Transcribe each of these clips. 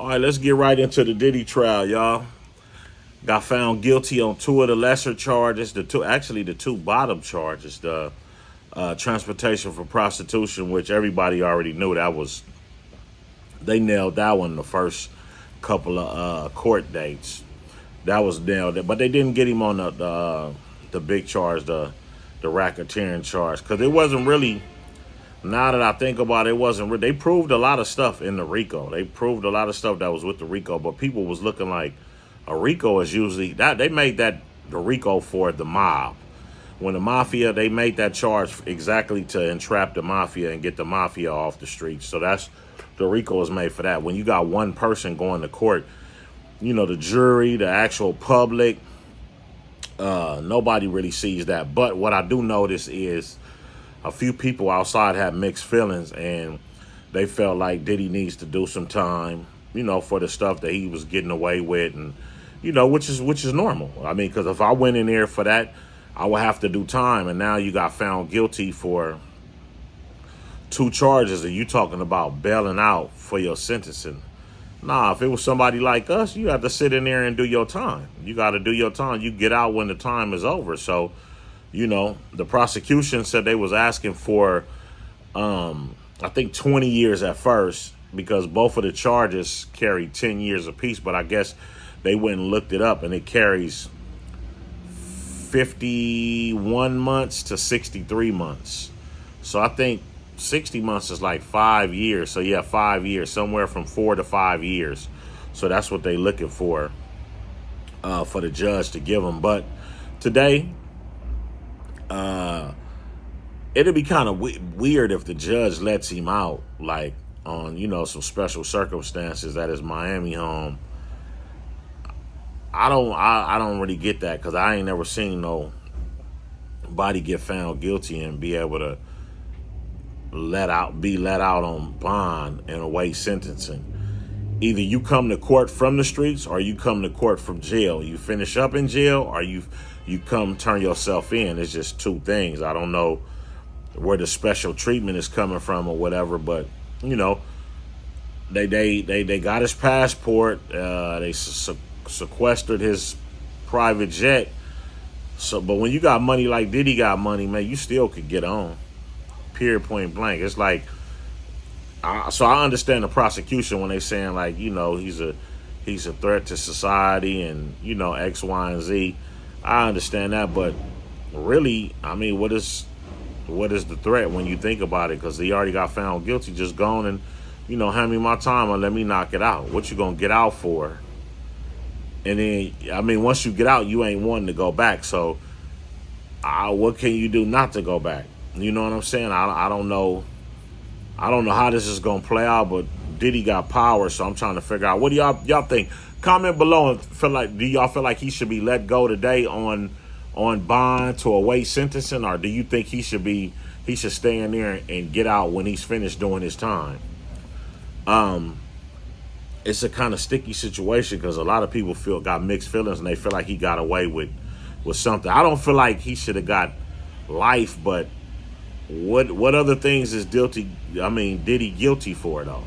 All right, let's get right into the Diddy trial, y'all. Got found guilty on two of the lesser charges. The two bottom charges. The transportation for prostitution, which everybody already knew that was. They nailed that one the first couple of court dates. That was nailed, but they didn't get him on the big charge, the racketeering charge, because it wasn't really. Now that I think about it, it wasn't. They proved a lot of stuff in the RICO. They proved a lot of stuff that was with the RICO, but people was looking like a RICO is usually that they made that the RICO for the mob. When the mafia, they made that charge exactly to entrap the mafia and get the mafia off the streets. So that's the RICO is made for that. When you got one person going to court, the jury, the actual public, nobody really sees that. But what I do notice is a few people outside had mixed feelings, and they felt like Diddy needs to do some time, for the stuff that he was getting away with, and which is normal. I mean, because if I went in there for that, I would have to do time, and now you got found guilty for two charges, and you talking about bailing out for your sentencing. Nah, if it was somebody like us, you have to sit in there and do your time. You got to do your time. You get out when the time is over. So, the prosecution said they was asking for, I think 20 years at first, because both of the charges carry 10 years apiece. But I guess they went and looked it up, and it carries 51 months to 63 months. So I think 60 months is like 5 years. So yeah, 5 years, somewhere from 4 to 5 years. So that's what they looking for the judge to give them. But today, it'd be kind of weird if the judge lets him out, like on some special circumstances at his Miami home. I don't really get that, because I ain't never seen nobody get found guilty and be able to be let out on bond and await sentencing. Either you come to court from the streets, or you come to court from jail. You finish up in jail, or you come turn yourself in. It's just two things. I don't know where the special treatment is coming from or whatever, but they got his passport. They sequestered his private jet. So, but when you got money like Diddy got money, man, you still could get on. Period, point blank. It's like, so I understand the prosecution when they saying like, he's a threat to society and X, Y, and Z. I understand that, but really, I mean, what is the threat when you think about it? Because he already got found guilty. Just go on and hand me my time and let me knock it out. What you gonna get out for? And then, I mean, once you get out, you ain't wanting to go back. So, what can you do not to go back? You know what I'm saying? I don't know. I don't know how this is gonna play out, but Diddy got power, so I'm trying to figure out. What do y'all think? Comment below and do y'all feel like he should be let go today on bond to await sentencing, or do you think he should stay in there and get out when he's finished doing his time? It's a kind of sticky situation, because a lot of people got mixed feelings, and they feel like he got away with something. I don't feel like he should have got life, but what other things is Diddy guilty for, though?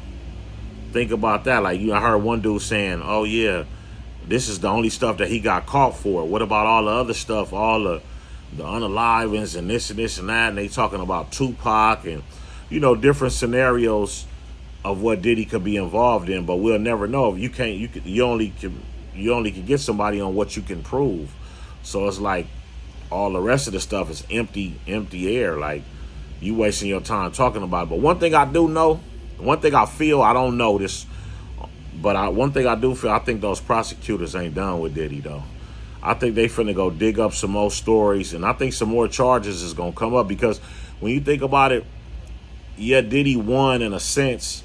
Think about that. Like, I heard one dude saying, oh yeah, this is the only stuff that he got caught for. What about all the other stuff, all the unalivings and this and that? And they talking about Tupac and different scenarios of what Diddy could be involved in. But we'll never know. If you only can get somebody on what you can prove. So it's like all the rest of the stuff is empty air. Like, you wasting your time talking about it. But one thing I do know, one thing I feel, I don't know this, but one thing I do feel, I think those prosecutors ain't done with Diddy, though. I think they finna go dig up some more stories, and I think some more charges is gonna come up, because when you think about it, yeah, Diddy won in a sense,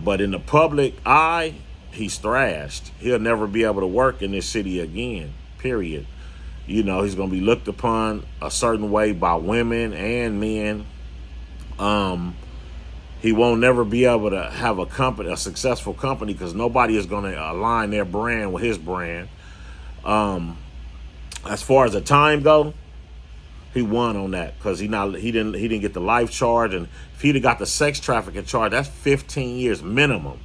but in the public eye, he's thrashed. He'll never be able to work in this city again, period. He's going to be looked upon a certain way by women and men. He won't never be able to have a successful company, because nobody is going to align their brand with his brand. As far as the time go, he won on that, because he didn't get the life charge, and if he'd have got the sex trafficking charge, that's 15 years minimum.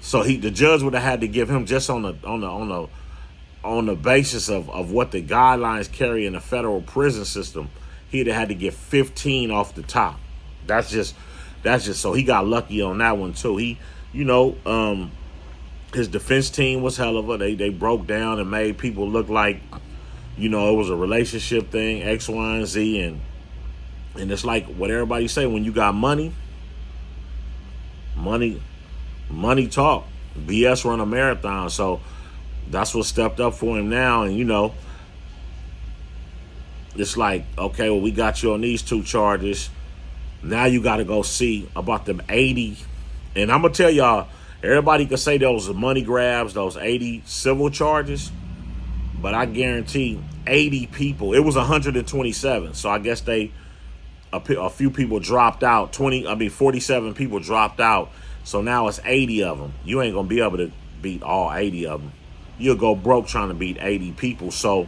So the judge would have had to give him, just on the basis of what the guidelines carry in the federal prison system, he'd have had to get 15 off the top. That's just so he got lucky on that one too. He, his defense team was hell of a. They broke down and made people look like, it was a relationship thing, X, Y, and Z, and it's like what everybody say, when you got money talk. BS run a marathon. So that's what stepped up for him now. And, it's like, okay, well, we got you on these 2 charges. Now you got to go see about them 80. And I'm going to tell y'all, everybody could say those are money grabs, those 80 civil charges. But I guarantee 80 people, it was 127. So I guess a few people dropped out. 47 people dropped out. So now it's 80 of them. You ain't going to be able to beat all 80 of them. You'll go broke trying to beat 80 people. So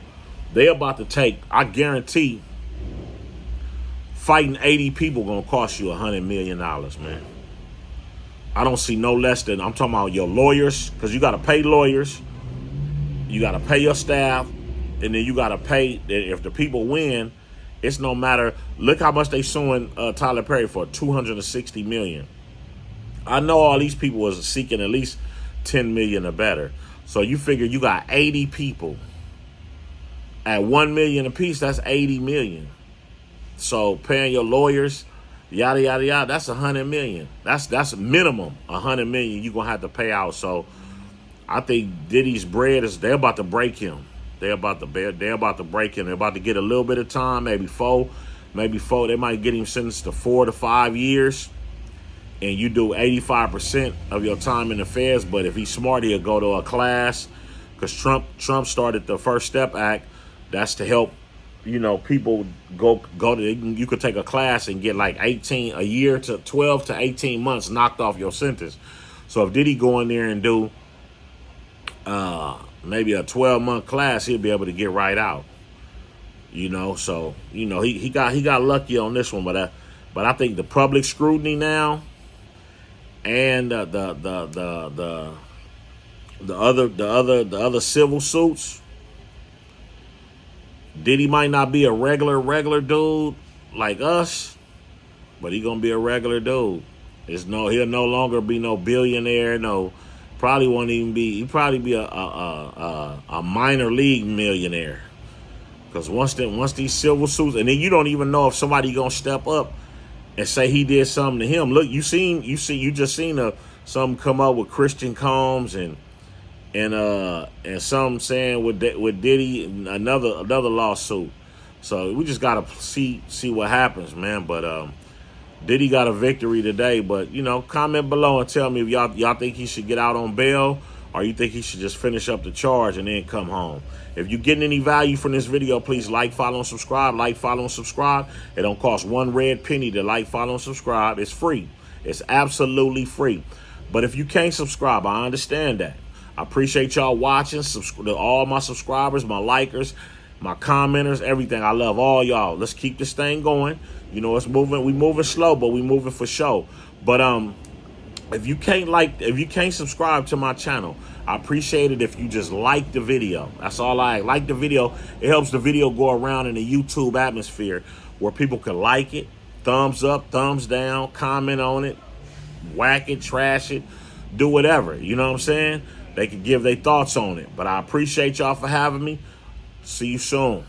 they about to take, I guarantee, fighting 80 people going to cost you $100 million, man. I don't see no less than, I'm talking about your lawyers, because you got to pay lawyers. You got to pay your staff. And then you got to pay, if the people win, it's no matter. Look how much they suing Tyler Perry for, $260 million. I know all these people was seeking at least $10 million or better. So you figure you got 80 people at $1 million apiece. That's $80 million. So paying your lawyers, yada yada yada, that's $100 million. That's minimum $100 million you're gonna have to pay out. So I think Diddy's bread is, they're about to break him. They're about to break him. They're about to get a little bit of time, maybe four. They might get him sentenced to 4 to 5 years. And you do 85% of your time in the feds. But if he's smart, he'll go to a class, because Trump started the First Step Act. That's to help, people go to. You could take a class and get like 18 a year to 12 to 18 months knocked off your sentence. So if Diddy go in there and do maybe a 12-month class, he'll be able to get right out. So he got lucky on this one, but I think the public scrutiny now. And the other civil suits, Diddy might not be a regular dude like us, but he gonna be a regular dude. He'll no longer be no billionaire. Probably won't even be. He'll probably be a minor league millionaire. Because once these civil suits, and then you don't even know if somebody gonna step up and say he did something to him. Look, you just seen some come up with Christian Combs and some saying with Diddy, another lawsuit. So we just gotta see what happens, man. But Diddy got a victory today. But comment below and tell me if y'all think he should get out on bail, or you think he should just finish up the charge and then come home. If you're getting any value from this video, please like, follow, and subscribe. Like, follow, and subscribe. It don't cost 1 red penny to like, follow, and subscribe. It's free. It's absolutely free. But if you can't subscribe, I understand that. I appreciate y'all watching. All my subscribers, my likers, my commenters, everything. I love all y'all. Let's keep this thing going. It's moving. We moving slow, but we moving for show. But if you can't subscribe to my channel, I appreciate it if you just like the video. That's all I like the video. It helps the video go around in the YouTube atmosphere where people can like it, thumbs up, thumbs down, comment on it, whack it, trash it, do whatever. You know what I'm saying? They can give their thoughts on it. But I appreciate y'all for having me. See you soon.